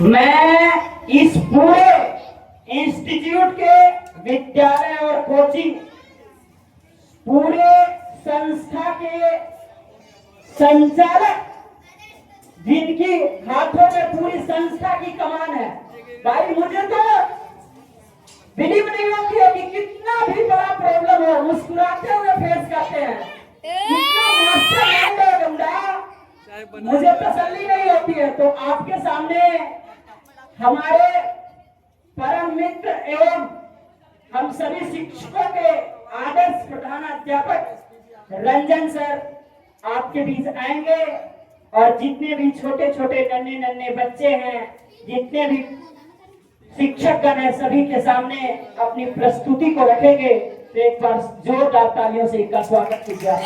मैं इस पूरे इंस्टीट्यूट के विद्यालय और कोचिंग पूरे संस्था के संचालक जिनकी हाथों में पूरी संस्था की कमान है, भाई मुझे तो बिलीव नहीं होती है कि कितना भी बड़ा प्रॉब्लम हो मुस्कुराते हुए फेस करते हैं। इतना मास्टरमाइंड है बंदा, मुझे तसल्ली नहीं होती है। तो आपके सामने हमारे परम मित्र एवं हम सभी शिक्षकों के आदर्श प्रधानाध्यापक रंजन सर आपके बीच आएंगे और जितने भी छोटे छोटे नन्हे नन्हे बच्चे हैं, जितने भी शिक्षक गण है, सभी के सामने अपनी प्रस्तुति को रखेंगे। तो एक बार जोरदार तालियों से इनका स्वागत कीजिए।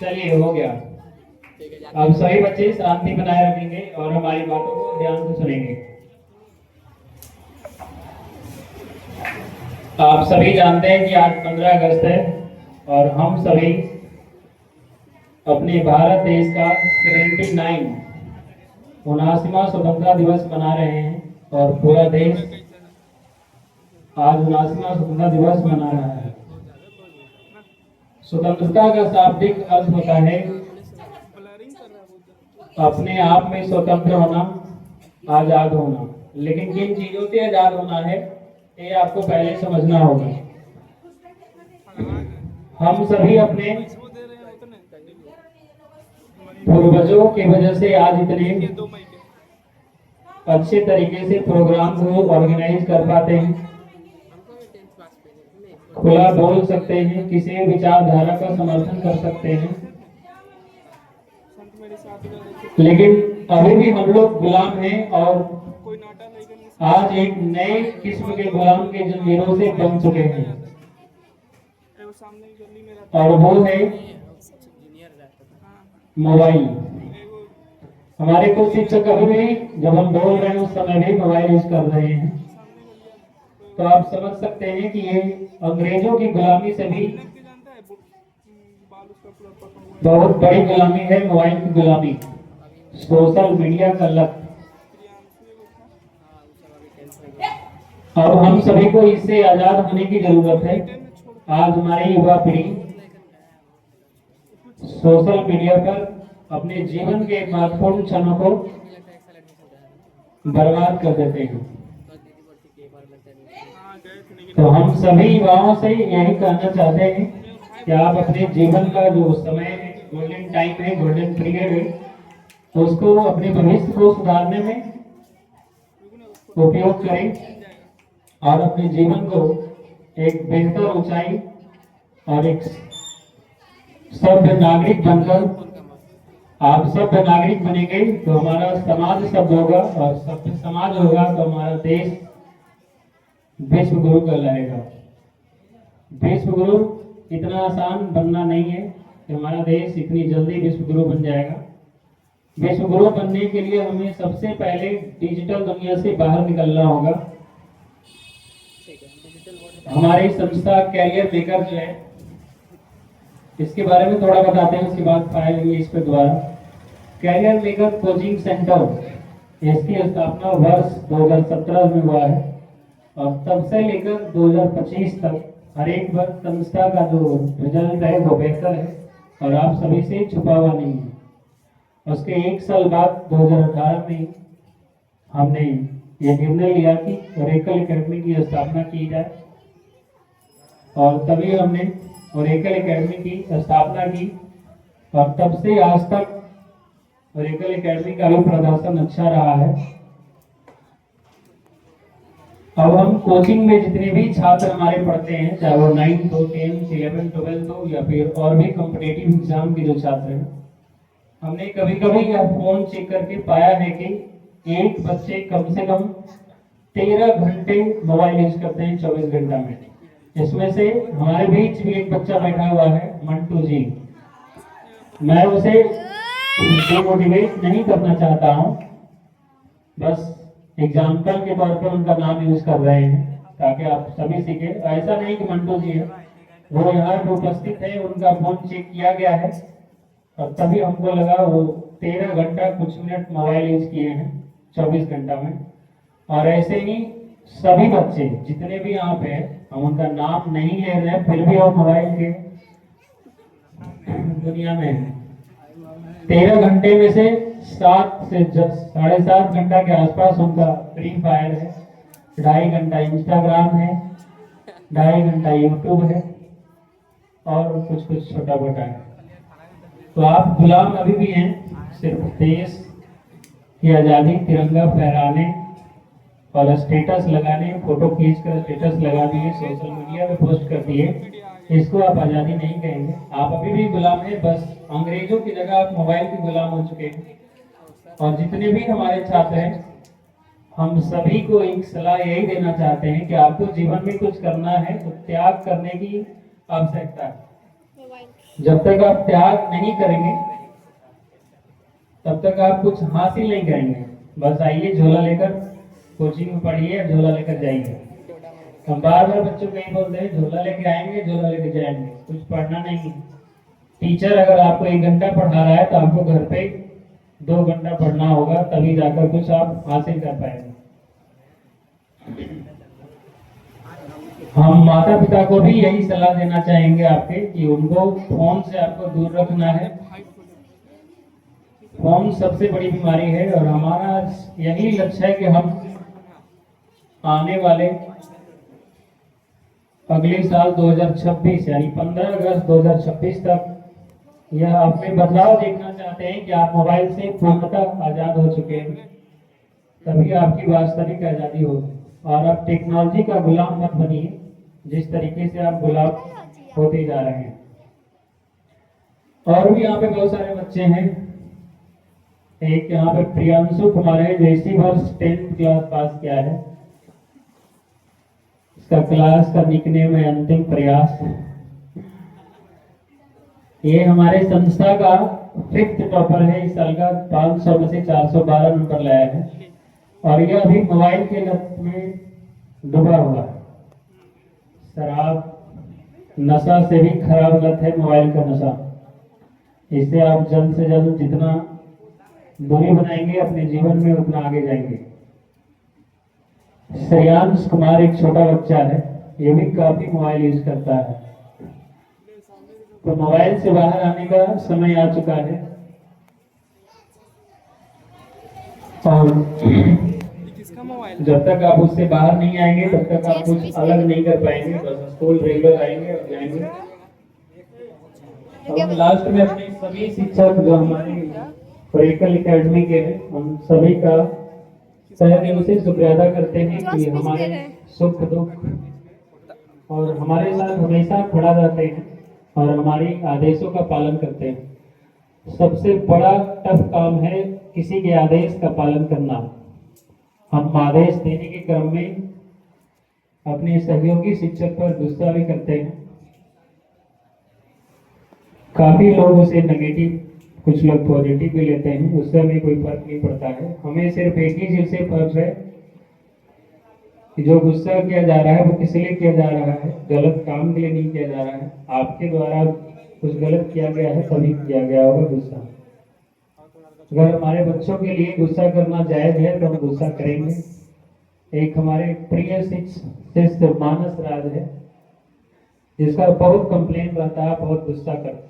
चलिए हो गया। अब सभी बच्चे शांति बनाए रखेंगे और हमारी बातों को ध्यान से सुनेंगे। आप सभी जानते हैं कि आज 15 अगस्त है और हम सभी अपने भारत देश का 79वां स्वतंत्रता दिवस मना रहे हैं और पूरा देश आज 79वां स्वतंत्रता दिवस मना रहा है। स्वतंत्रता का शाब्दिक अर्थ होता है अपने आप में स्वतंत्र होना, आजाद होना। लेकिन किन चीजों से आजाद होना है ये आपको पहले समझना होगा। हम सभी अपने पूर्वजों की वजह से आज इतने अच्छे तरीके से प्रोग्राम को ऑर्गेनाइज कर पाते हैं, खुला बोल सकते हैं, किसी विचारधारा का समर्थन कर सकते हैं। लेकिन अभी भी हम लोग गुलाम हैं और आज एक नए किस्म के गुलाम के जंजीरों से बन चुके हैं और वो है मोबाइल। हमारे कुछ शिक्षक अभी भी जब हम बोल रहे हैं उस समय भी मोबाइल यूज कर रहे हैं। तो आप समझ सकते हैं कि ये अंग्रेजों की गुलामी से भी बहुत बड़ी गुलामी है, मोबाइल की गुलामी, सोशल मीडिया का लत। अब हम सभी को इससे आजाद होने की जरूरत है। आज हमारी युवा पीढ़ी सोशल मीडिया पर अपने जीवन के महत्वपूर्ण क्षणों को बर्बाद कर देते हैं। तो हम सभी युवाओं से यही कहना चाहते हैं कि आप अपने जीवन का जो समय है, गोल्डन टाइम है, गोल्डन पीरियड है, उसको अपने भविष्य को सुधारने में उपयोग करें और अपने जीवन को एक बेहतर ऊंचाई और एक सभ्य नागरिक बनकर आप सभ्य नागरिक बनेंगे तो हमारा समाज सभ्य होगा और सभ्य समाज होगा तो हमारा देश विश्व गुरु कहलाएगा। विश्व गुरु इतना आसान बनना नहीं है कि हमारा देश इतनी जल्दी विश्व गुरु बन जाएगा। विश्व गुरु बनने के लिए हमें सबसे पहले डिजिटल दुनिया से बाहर निकलना होगा। हमारी संस्था कैरियर मेकर जो है, इसके बारे में थोड़ा बताते हैं, उसके बाद पाएंगे इस पे दोबारा। कैरियर मेकर कोचिंग सेंटर, इसकी स्थापना वर्ष 2017 में हुआ है और तब से लेकर 2025 तक हर एक वर्ष संस्था का जो रिजल्ट है वो बेहतर है और आप सभी से छुपा हुआ नहीं है। उसके एक साल बाद 2018 में हमने ये निर्णय लिया कि ओरेकल एकेडमी की स्थापना की जाए और तभी हमने ओरेकल एकेडमी की स्थापना की और तब से आज तक ओरेकल एकेडमी का भी प्रदर्शन अच्छा रहा है। अब हम कोचिंग में जितने भी छात्र हमारे पढ़ते हैं, चाहे वो 9th हो, 10th, 11th, 12th हो या फिर और भी कॉम्पिटिटिव एग्जाम के जो छात्र हैं, हमने कभी कभी यह फोन चेक करके पाया है कि एक बच्चे कम से कम 13 घंटे मोबाइल यूज करते हैं 24 घंटा में। इसमें से हमारे बीच भी एक बच्चा बैठा हुआ है, मंटू जी। मैं उसे डिमोटिवेट नहीं करना चाहता हूँ, बस एग्जाम्पल के तौर पर उनका नाम यूज कर रहे हैं ताकि आप सभी सीखे। ऐसा नहीं कि मंटू जी है, वो यहाँ पे उपस्थित है, उनका फोन चेक किया गया है और तभी हमको लगा वो 13 घंटा कुछ मिनट मोबाइल यूज किए हैं 24 घंटा में। और ऐसे ही सभी बच्चे जितने भी यहाँ पे हैं, हम उनका नाम नहीं ले रहे हैं, फिर भी वो मोबाइल के दुनिया में है। 13 घंटे में से 7 से 7.5 घंटा के आसपास उनका फ्री फायर है, 2.5 घंटा इंस्टाग्राम है, 2.5 घंटा यूट्यूब है और कुछ कुछ छोटा मोटा है। तो आप गुलाम अभी भी हैं, सिर्फ देश की आज़ादी तिरंगा फहराने और स्टेटस लगाने, फोटो खींच कर स्टेटस लगा दिए, सोशल मीडिया पे पोस्ट कर दिए, इसको आप आज़ादी नहीं कहेंगे। आप अभी भी गुलाम हैं, बस अंग्रेजों की जगह आप मोबाइल के गुलाम हो चुके हैं। और जितने भी हमारे छात्र हैं, हम सभी को एक सलाह यही देना चाहते हैं कि आपको जीवन में कुछ करना है तो त्याग करने की आवश्यकता है। जब तक आप त्याग नहीं करेंगे तब तक आप कुछ हासिल नहीं करेंगे। बस आइए झोला लेकर कोचिंग में पढ़िए, झोला लेकर जाइए। हम बार बार बच्चों को यही बोलते हैं, झोला लेके आएंगे, झोला लेके जाएंगे, कुछ पढ़ना नहीं है। टीचर अगर आपको 1 घंटा पढ़ा रहा है तो आपको घर पे 2 घंटा पढ़ना होगा, तभी जाकर कुछ आप हासिल कर पाएंगे। हम माता पिता को भी यही सलाह देना चाहेंगे आपके कि उनको फोन से आपको दूर रखना है। फोन सबसे बड़ी बीमारी है और हमारा यही लक्ष्य है कि हम आने वाले अगले साल 2026 यानी 15 अगस्त 2026 तक यह आप में बदलाव देखना चाहते हैं कि आप मोबाइल से पूर्णतः आजाद हो चुके हैं, तभी आपकी वास्तविक आजादी होगी। और आप टेक्नोलॉजी का गुलाम मत बनिए, जिस तरीके से आप गुलाम होते जा रहे हैं। और भी यहाँ पे बहुत सारे बच्चे हैं। एक यहाँ पे प्रियांशु कुमार है जो इसी वर्ष 10th क्लास पास किया है। इसका क्लास का निकनेम है अंतिम प्रयास। ये हमारे संस्था का 5th टॉपर है इस साल का, 500 में से 412 नंबर लाया है और यह अभी मोबाइल के लत में डूबा हुआ है। शराब नशा से भी खराब लत है मोबाइल का नशा। इससे आप जल्द से जल्द जितना दूरी बनाएंगे अपने जीवन में उतना आगे जाएंगे। श्रेयांश कुमार एक छोटा बच्चा है, ये भी काफी मोबाइल यूज करता है, तो मोबाइल से बाहर आने का समय आ चुका है। और जब तक आप उससे बाहर नहीं आएंगे तब तक आप कुछ अलग नहीं कर पाएंगे। बस स्कूल रेगुलर आएंगे और जाएंगे। और लास्ट में अपने सभी शिक्षक जो हमारे परिकल एकेडमी के हैं, हम सभी का तहे दिल से शुक्रिया अदा करते हैं कि हमारे सुख दुख और हमारे साथ हमेशा खड़ा रहते हैं और हमारी आदेशों का पालन करते हैं। सबसे बड़ा टफ काम है किसी के आदेश का पालन करना। हम आदेश देने के क्रम में अपने सहयोगी शिक्षक पर गुस्सा भी करते हैं। काफी लोग उसे नेगेटिव, कुछ लोग पॉजिटिव भी लेते हैं, उससे हमें कोई फर्क नहीं पड़ता है। हमें सिर्फ एक ही चीज से फर्क है कि जो गुस्सा किया जा रहा है वो किस लिए किया जा रहा है, गलत काम के लिए नहीं किया जा रहा है। आपके द्वारा कुछ गलत किया गया है तभी किया गया होगा गुस्सा। अगर हमारे बच्चों के लिए गुस्सा करना जायज है तो हम गुस्सा करेंगे। एक हमारे प्रिय शिष्य मानस राज है जिसका बहुत कंप्लेन रहता है, बहुत गुस्सा करते हैं।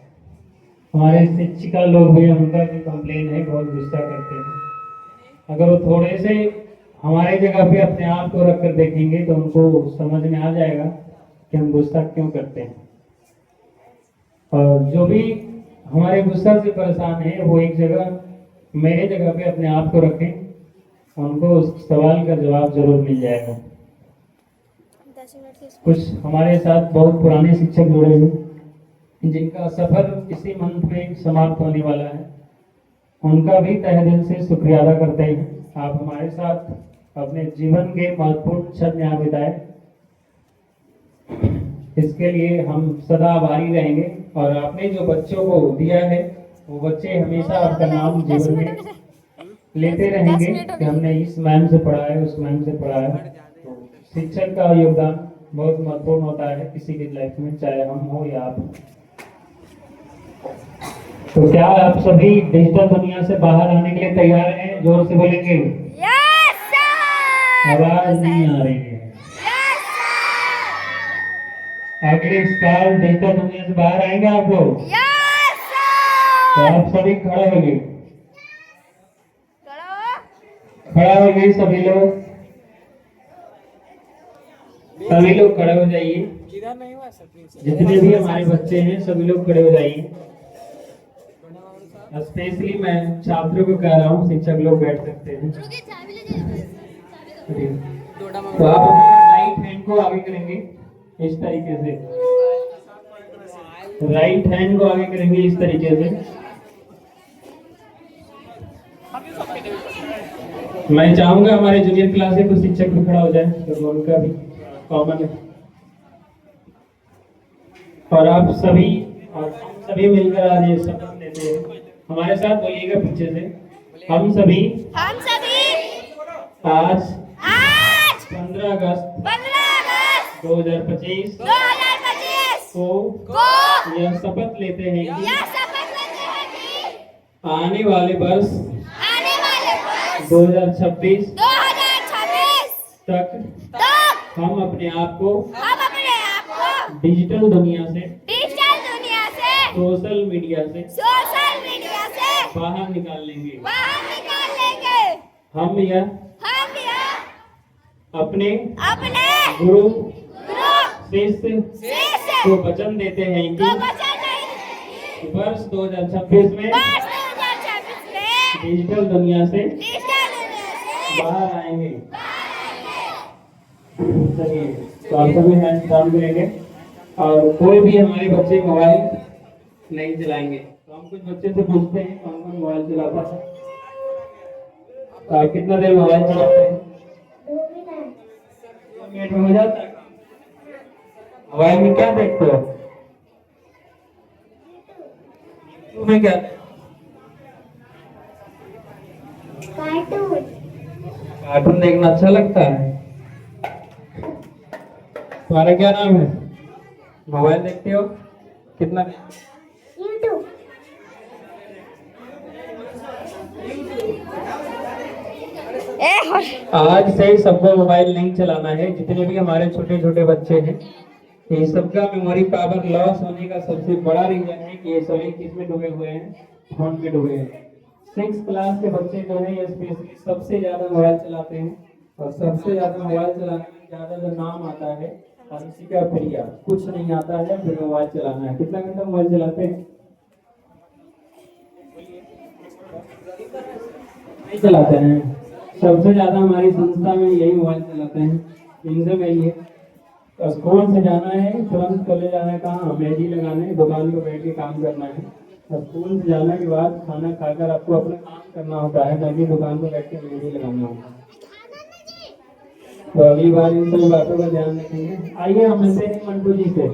हमारे शिक्षिका लोग भी, उनका भी कंप्लेन है, बहुत गुस्सा करते हैं। अगर वो थोड़े से हमारे जगह पे अपने आप को रख कर देखेंगे तो उनको समझ में आ जाएगा कि हम गुस्सा क्यों करते हैं। और जो भी हमारे गुस्सा से परेशान है वो एक जगह मेरे जगह पे अपने आप को रखें, उनको उस सवाल का जवाब जरूर मिल जाएगा। कुछ हमारे साथ बहुत पुराने शिक्षक जुड़े हैं जिनका सफर इसी मंथ में समाप्त होने वाला है, उनका भी तहे दिल से शुक्रिया अदा करते हैं। आप हमारे साथ अपने जीवन के महत्वपूर्ण क्षण यहाँ बिताए, इसके लिए हम सदा आभारी रहेंगे। और आपने जो बच्चों को दिया है वो बच्चे हमेशा आपका नाम जीवन में लेते रहेंगे कि हमने इस मैम से पढ़ा है, उस मैम से पढ़ा है। तो शिक्षक का योगदान बहुत महत्वपूर्ण होता है किसी की लाइफ में, चाहे हम हो या आप। तो क्या आप सभी डिजिटल दुनिया से बाहर आने के लिए तैयार हैं? जोर से बोलेंगे। Yes sir. आवाज नहीं आ रही है। Yes sir. अगले साल डिजिटल दुनिया से बाहर आएंगे आप लोग? यस तो सर। आप सभी खड़े होंगे, चलो। खड़ा हो गए सभी लोग, सभी लोग खड़े हो जाइए। जितने भी हमारे बच्चे हैं सभी लोग खड़े हो जाइए। स्पेशली मैं छात्रों को कह रहा हूँ, शिक्षक लोग बैठ सकते हैं। तो आप राइट हैंड को आगे करेंगे इस तरीके से, राइट हैंड को आगे करेंगे इस तरीके से। मैं चाहूंगा हमारे जूनियर क्लास से कुछ शिक्षक भी खड़ा हो जाए, तो उनका भी कॉमन है। और आप सभी और हम सभी मिलकर आज ये शपथ लेते हैं। हमारे साथ बोलिएगा पीछे से। हम सभी हम सभी आज आज 15 अगस्त 2025 को यह शपथ लेते हैं कि यह शपथ लेते हैं कि आने वाले वर्ष आने वाले वर्ष 2026 तक हम अपने आप को हम अपने आप को डिजिटल दुनिया से, डिजिटल दुनिया से, सोशल मीडिया से बाहर निकाल लेंगे। निकाल लेंगे। हम यह अपने अपने गुरु गुरु शिष्य शिष्य को वचन देते हैं को कि वचन देते वर्ष 2026 में हैं वर्ष 2026 में डिजिटल दुनिया से डिजिटल दुनिया से बाहर आएंगे। चलिए, तो आप सभी हैंड डाउन करेंगे और कोई भी हमारे बच्चे मोबाइल नहीं चलाएंगे। तो हम कुछ बच्चे से पूछते हैं कौन कौन मोबाइल चलाता है। तो आप कितना देर मोबाइल चलाते हैं? 2 मिनट में हो जाता है। मोबाइल में क्या देखते हो? तुम्हें क्या कार्टून देखना अच्छा लगता है? तुम्हारा क्या नाम है? मोबाइल देखते हो कितना? आज से सबको मोबाइल नहीं चलाना है। जितने भी हमारे छोटे छोटे बच्चे हैं, ये सबका मेमोरी पावर लॉस होने का सबसे बड़ा रीजन है कि ये सभी किस में डूबे हुए हैं? फोन में डूबे हैं। 6 क्लास के बच्चे जो है स्पेशली सबसे ज्यादा मोबाइल चलाते हैं और सबसे ज्यादा मोबाइल चलाने में ज्यादा जो नाम आता है का प्रिया, कुछ नहीं आता है फिर मोबाइल चलाना है। कितना घंटा मोबाइल चलाते हैं? नहीं चलाते हैं। सबसे ज्यादा हमारी संस्था में यही मोबाइल चलाते हैं। इनसे मिलिए, स्कूल से जाना है तुरंत चले जाना है, कहाँ मेहंदी लगाने, दुकान पर बैठ के काम करना है। स्कूल से जाने के बाद खाना खाकर आपको अपना काम करना होता है, ना कि दुकान पर बैठ के मेहंदी लगाना होता है। तो अगली बार इन सभी बातों का ध्यान रखेंगे। आइए हम मिलते हैं मंटू जी से।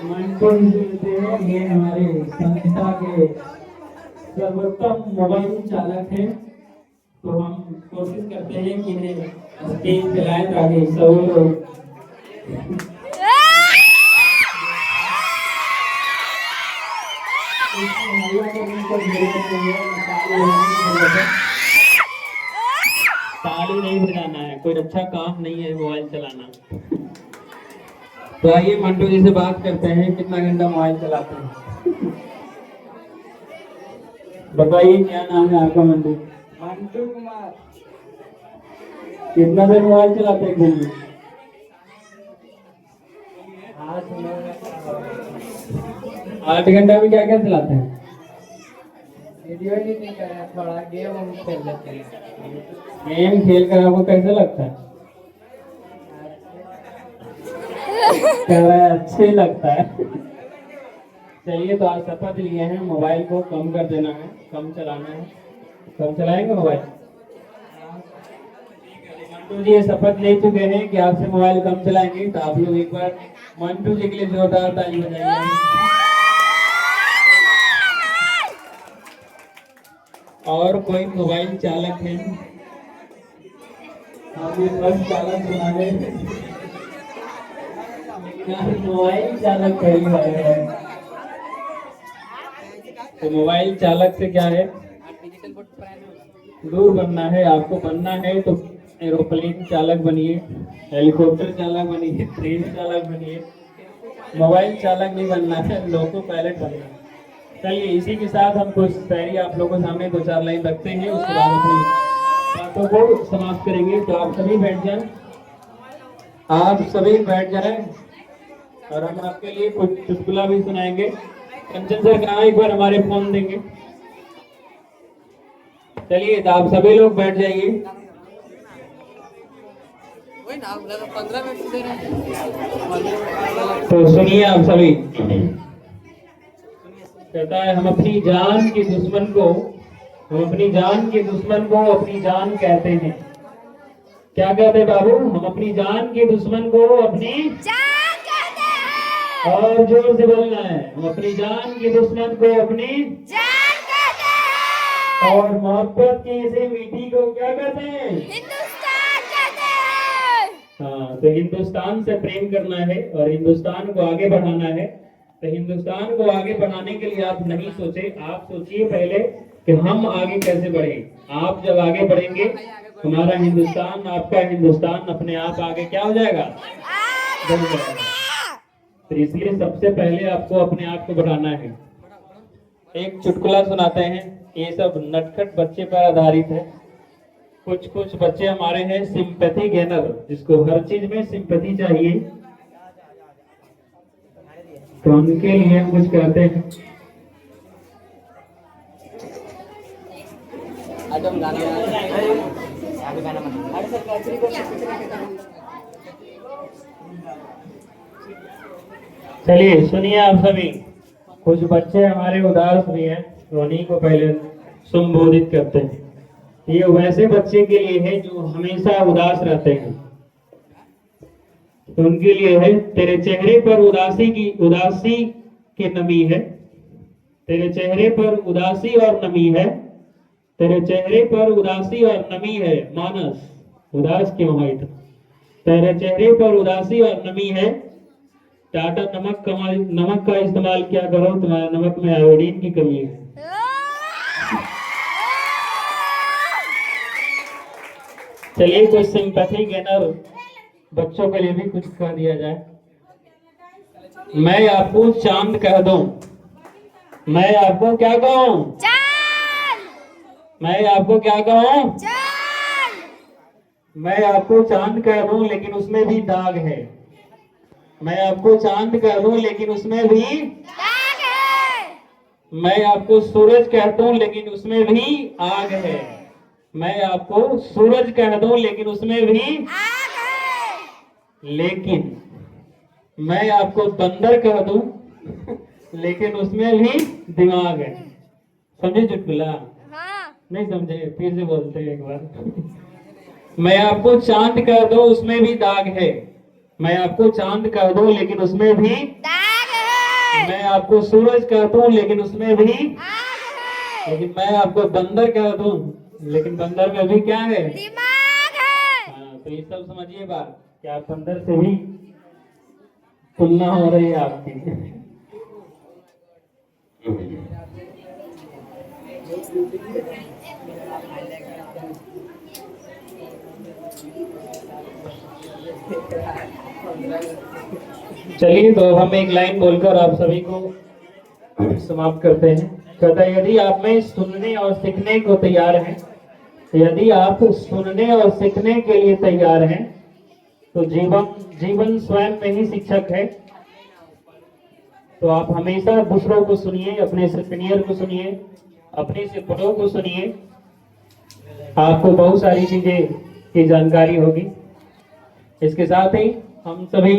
मंटू जी से मिलते हैं, ये हमारे संस्था के सर्वोत्तम मोबाइल चालक हैं। तो हम कोशिश करते हैं कि इन्हें स्टेज पे लाएं ताकि सब लोग ताली नहीं बजाना है, कोई अच्छा काम नहीं है मोबाइल चलाना। तो आइए मंटू जी से बात करते हैं, कितना घंटा मोबाइल चलाते हैं? बताइए क्या नाम है आपका? मंटू कुमार। कितना देर मोबाइल चलाते हैं दिन में? 8 घंटा में क्या क्या चलाते हैं? वीडियो एडिटिंग कर रहे हैं, थोड़ा गेम हम खेल लेते हैं। गेम खेल कर आपको कैसा लगता है? कह रहा है अच्छे लगता है। चलिए, तो आज शपथ लिए हैं मोबाइल को कम कर देना है, कम चलाना है। कम चलाएंगे मोबाइल? मंटू जी ये शपथ ले चुके हैं कि आपसे मोबाइल कम चलाएंगे। तो आप लोग एक बार मंटू जी के लिए जोरदार ताली बजाइए। और कोई मोबाइल चालक है? अभी बस चालक सुना है। मोबाइल चालक पहली बार है। तो मोबाइल चालक से क्या है, दूर बनना है। आपको बनना है तो एरोप्लेन चालक बनिए, हेलीकॉप्टर चालक बनिए, ट्रेन चालक बनिए। मोबाइल चालक नहीं बनना है, लोको पायलट बनना है। चलिए इसी के साथ हम कुछ शायरी आप लोगों के सामने 2-4 लाइन रखते हैं, उसके बाद अपनी बातों को समाप्त करेंगे। तो आप सभी बैठ जाएं, आप सभी बैठ जाएं और हम आपके लिए कुछ चुटकुला भी सुनाएंगे। कंचन सर कहाँ एक बार हमारे फोन देंगे। चलिए तो आप सभी लोग बैठ जाइए। तो सुनिए आप सभी। कहता है हम अपनी जान के दुश्मन को अपनी जान कहते हैं। क्या कहते हैं बाबू? हम अपनी जान के दुश्मन को अपनी जान कहते हैं। और जोर से बोलना है, हम अपनी जान के दुश्मन को अपनी जान कहते हैं। और मोहब्बत की इसे मीठी को क्या कहते हैं? हिंदुस्तान कहते हैं। हाँ, तो हिंदुस्तान से प्रेम करना है और हिंदुस्तान को आगे बढ़ाना है। तो हिंदुस्तान को आगे बढ़ाने के लिए आप नहीं सोचे, आप सोचिए पहले कि हम आगे कैसे बढ़े। आप जब आगे बढ़ेंगे, हमारा हिंदुस्तान, आपका हिंदुस्तान अपने आप आगे क्या हो जाएगा? बढ़ जाएगा। तो इसलिए सबसे पहले आपको अपने आप को बढ़ाना है। एक चुटकुला सुनाते हैं, ये सब नटखट बच्चे पर आधारित है। कुछ बच्चे हमारे हैं सिंपैथी गेनर, जिसको हर चीज में सिंपैथी चाहिए। तो उनके लिए हम कुछ कहते हैं। चलिए सुनिए आप सभी। कुछ बच्चे हमारे उदास भी हैं, तो उन्हीं को पहले संबोधित करते हैं। ये वैसे बच्चे के लिए है जो हमेशा उदास रहते हैं। तो उनके लिए है, तेरे चेहरे पर उदासी की नमी है। तेरे चेहरे पर उदासी और नमी है। तेरे चेहरे पर उदासी और नमी है, मानस उदास क्यों है इतना? तेरे चेहरे पर उदासी और नमी है। टाटा नमक का इस्तेमाल क्या करो, तुम्हारे नमक में आयोडीन की कमी है। चलिए कुछ सिंपैथी गेनर बच्चों के लिए भी कुछ कह दिया जाए। मैं आपको चांद कह दूं, मैं आपको क्या कहूं? चांद। मैं आपको क्या कहूं? चांद। मैं आपको चांद कह दूं लेकिन उसमें भी दाग है। मैं आपको चांद कह दूं लेकिन उसमें भी दाग है। मैं आपको सूरज कहता हूं लेकिन उसमें भी आग है। मैं आपको सूरज कह दूं लेकिन उसमें भी आग है। लेकिन मैं आपको बंदर कह दूं लेकिन उसमें भी दिमाग है। समझे चुटकुला? हाँ। नहीं समझे? फिर से बोलते हैं एक बार। मैं आपको चांद कह दूं उसमें भी दाग है। मैं आपको चांद कह दूं लेकिन उसमें भी दाग है। मैं आपको सूरज कह दूं लेकिन उसमें भी आग है। लेकिन मैं आपको बंदर कह दूं लेकिन बंदर में भी क्या है? दिमाग है। हाँ, तो ये सब समझिए बात कि आप बंदर से भी तुलना हो रही है आपकी। चलिए तो अब हम एक लाइन बोलकर आप सभी को समाप्त करते हैं। कहता है, यदि आप में सुनने और सीखने को तैयार हैं, यदि आप सुनने और सीखने के लिए तैयार हैं, तो जीवन स्वयं में ही शिक्षक है। तो आप हमेशा दूसरों को सुनिए, अपने सीनियर को सुनिए, अपने से बड़ों को सुनिए। आपको बहुत सारी चीजें की जानकारी होगी। इसके साथ ही हम सभी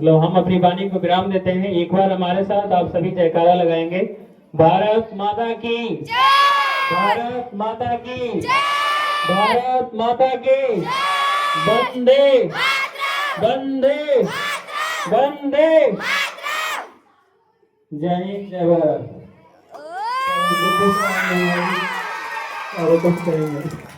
हम अपनी वाणी को विराम देते हैं। एक बार हमारे साथ आप सभी जयकारा लगाएंगे। भारत माता की जय। भारत माता की जय। भारत माता की वंदे वंदे वंदे। जय हिंद, जय भारत। और कुछ करेंगे।